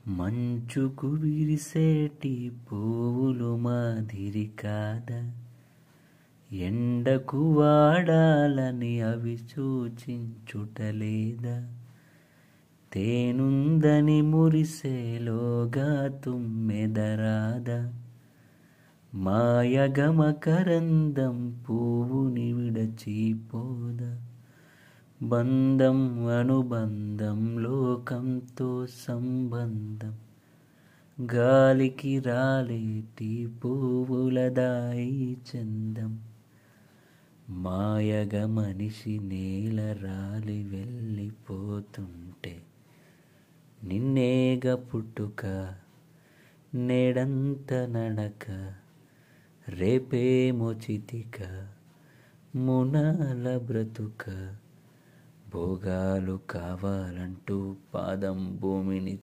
మంచుకు విరిసేటి పువ్వులు మాదిరి కాదా, ఎండకు వాడాలని అవి సూచించుటలేదా, తేనుందని మురిసేలోగా తుమ్మెదరాదా, మాయగమకరందం పువ్వుని విడచిపోదా, బంధం అనుబంధం లోకంతో సంబంధం, గాలికి రాలేటి పువ్వులదాయి చందం, మాయగా మనిషి నేల రాలి వెళ్ళిపోతుంటే, నిన్నేగ పుట్టుక నేడంత నడక, రేపేమో చితిక మునాల బ్రతుక, భోగాలు కావాలంటూ పాదం భూమిని